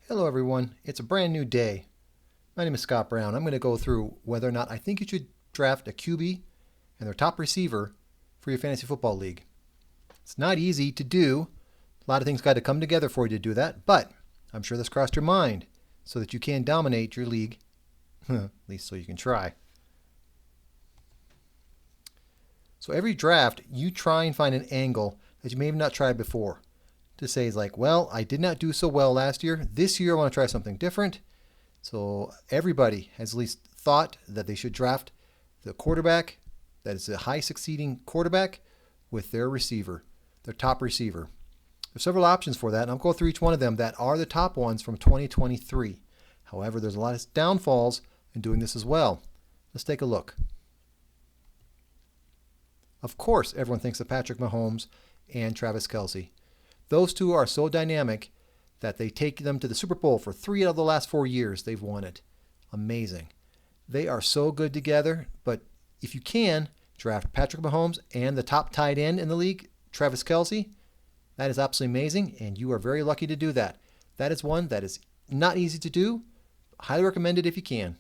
Hello everyone, it's a brand new day. My name is Scott Brown. I'm going to go through whether or not I think you should draft a QB and their top receiver for your fantasy football league. It's not easy to do. A lot of things got to come together for you to do that, but I'm sure this crossed your mind so that you can dominate your league, at least so you can try. So every draft, you try and find an angle that you may have not tried before. To say is like, well, I did not do so well last year. This year I want to try something different. So everybody has at least thought that they should draft the quarterback that is a high succeeding quarterback with their receiver, their top receiver. There's several options for that, and I'll go through each one of them that are the top ones from 2023. However, there's a lot of downfalls in doing this as well. Let's take a look. Of course, everyone thinks of Patrick Mahomes and Travis Kelce. Those two are so dynamic that they take them to the Super Bowl for 3 out of the last 4 years. They've won it. Amazing. They are so good together, but if you can, draft Patrick Mahomes and the top tight end in the league, Travis Kelce. That is absolutely amazing, and you are very lucky to do that. That is one that is not easy to do. Highly recommended if you can.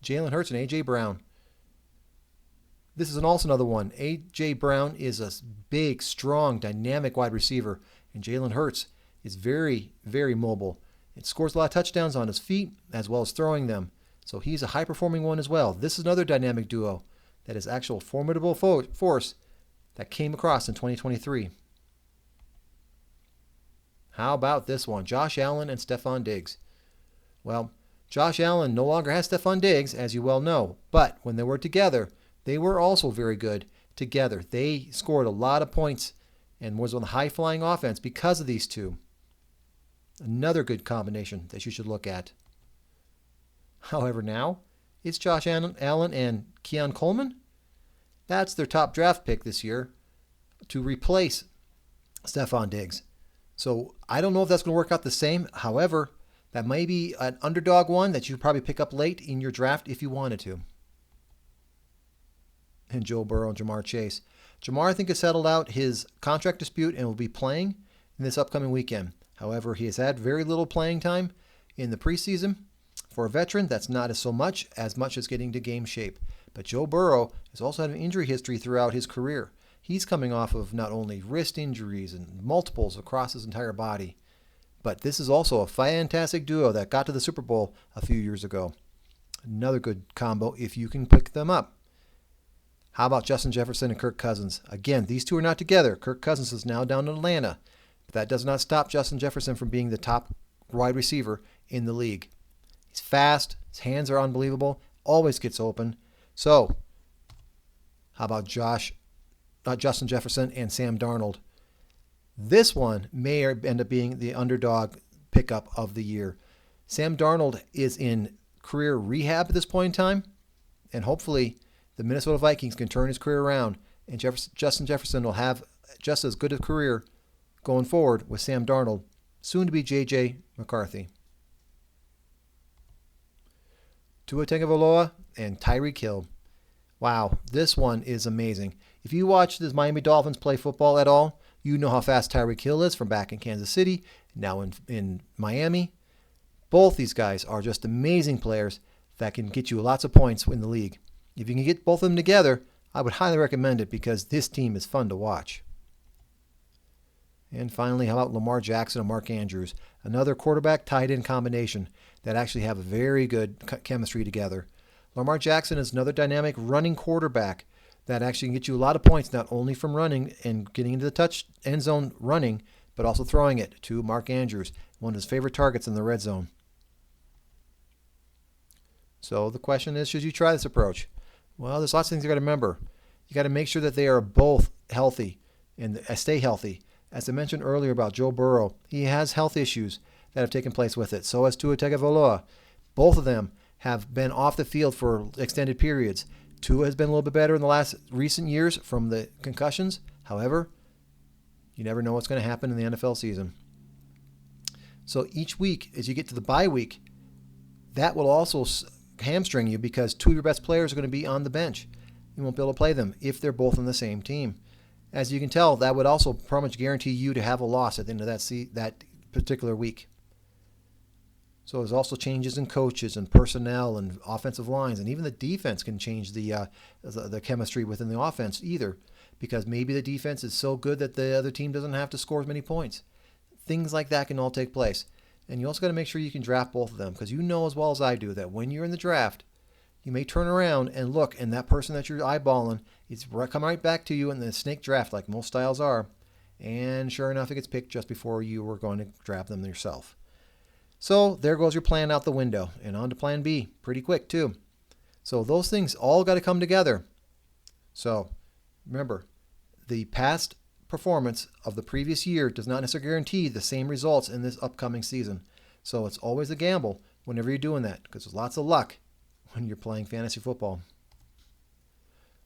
Jalen Hurts and A.J. Brown. This is also another one. A.J. Brown is a big, strong, dynamic wide receiver, and Jalen Hurts is very, very mobile. It scores a lot of touchdowns on his feet as well as throwing them. So he's a high-performing one as well. This is another dynamic duo that is actual formidable force that came across in 2023. How about this one? Josh Allen and Stefon Diggs. Well, Josh Allen no longer has Stefon Diggs, as you well know, but when they were together, they were also very good together. They scored a lot of points and was on the high-flying offense because of these two. Another good combination that you should look at. However, now it's Josh Allen and Keon Coleman. That's their top draft pick this year to replace Stefon Diggs. So I don't know if that's going to work out the same. However, that may be an underdog one that you probably pick up late in your draft if you wanted to. And Joe Burrow and Jamar Chase. Jamar, I think, has settled out his contract dispute and will be playing in this upcoming weekend. However, he has had very little playing time in the preseason. For a veteran, that's not as much as getting to game shape. But Joe Burrow has also had an injury history throughout his career. He's coming off of not only wrist injuries and multiples across his entire body, but this is also a fantastic duo that got to the Super Bowl a few years ago. Another good combo if you can pick them up. How about Justin Jefferson and Kirk Cousins? Again, these two are not together. Kirk Cousins is now down in Atlanta. But that does not stop Justin Jefferson from being the top wide receiver in the league. He's fast. His hands are unbelievable. Always gets open. So, how about Justin Jefferson and Sam Darnold? This one may end up being the underdog pickup of the year. Sam Darnold is in career rehab at this point in time, and hopefully the Minnesota Vikings can turn his career around, and Justin Jefferson will have just as good a career going forward with Sam Darnold, soon to be J.J. McCarthy. Tua Tagovailoa and Tyreek Hill. Wow, this one is amazing. If you watch the Miami Dolphins play football at all, you know how fast Tyreek Hill is from back in Kansas City, now in Miami. Both these guys are just amazing players that can get you lots of points in the league. If you can get both of them together, I would highly recommend it because this team is fun to watch. And finally, how about Lamar Jackson and Mark Andrews? Another quarterback tight end combination that actually have a very good chemistry together. Lamar Jackson is another dynamic running quarterback that actually can get you a lot of points, not only from running and getting into the touch end zone running, but also throwing it to Mark Andrews, one of his favorite targets in the red zone. So the question is, should you try this approach? Well, there's lots of things you got to remember. You got to make sure that they are both healthy and stay healthy. As I mentioned earlier about Joe Burrow, he has health issues that have taken place with it. So has Tua Tagovailoa. Both of them have been off the field for extended periods. Tua has been a little bit better in the last recent years from the concussions. However, you never know what's going to happen in the NFL season. So each week, as you get to the bye week, that will also hamstring you because two of your best players are going to be on the bench. You won't be able to play them if they're both on the same team. As you can tell, that would also pretty much guarantee you to have a loss at the end of that particular week. So there's also changes in coaches and personnel and offensive lines, and even the defense can change the chemistry within the offense either, because maybe the defense is so good that the other team doesn't have to score as many points. Things like that can all take place. And you also got to make sure you can draft both of them, because you know as well as I do that when you're in the draft, you may turn around and look, and that person that you're eyeballing is come right back to you in the snake draft, like most styles are, and sure enough, it gets picked just before you were going to draft them yourself. So there goes your plan out the window, and on to plan B, pretty quick too. So those things all got to come together. So remember, the past performance of the previous year does not necessarily guarantee the same results in this upcoming season. So it's always a gamble whenever you're doing that, because there's lots of luck when you're playing fantasy football.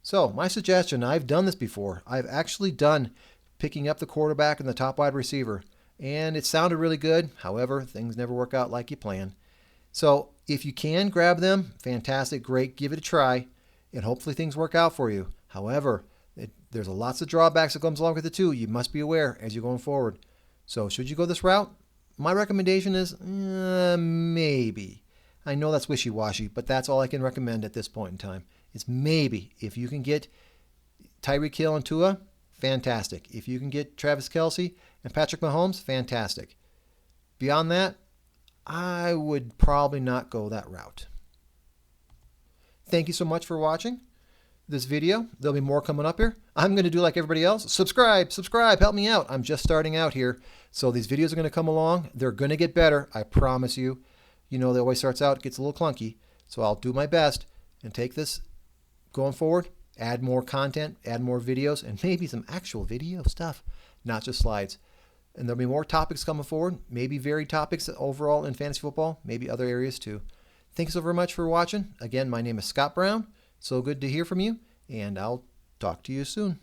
So my suggestion, I've done this before. I've actually done picking up the quarterback and the top wide receiver, and it sounded really good. However, things never work out like you plan. So if you can grab them, fantastic, great, give it a try, and hopefully things work out for you. However, there's lots of drawbacks that comes along with it too. You must be aware as you're going forward. So should you go this route? My recommendation is maybe. I know that's wishy-washy, but that's all I can recommend at this point in time. It's maybe. If you can get Tyreek Hill and Tua, fantastic. If you can get Travis Kelce and Patrick Mahomes, fantastic. Beyond that, I would probably not go that route. Thank you so much for watching this video. There'll be more coming up here. I'm going to do like everybody else. Subscribe, help me out. I'm just starting out here. So these videos are going to come along. They're going to get better, I promise you. You know, it always starts out, it gets a little clunky. So I'll do my best and take this going forward, add more content, add more videos, and maybe some actual video stuff, not just slides. And there'll be more topics coming forward, maybe varied topics overall in fantasy football, maybe other areas too. Thanks so very much for watching. Again, my name is Scott Brown. So good to hear from you, and I'll talk to you soon.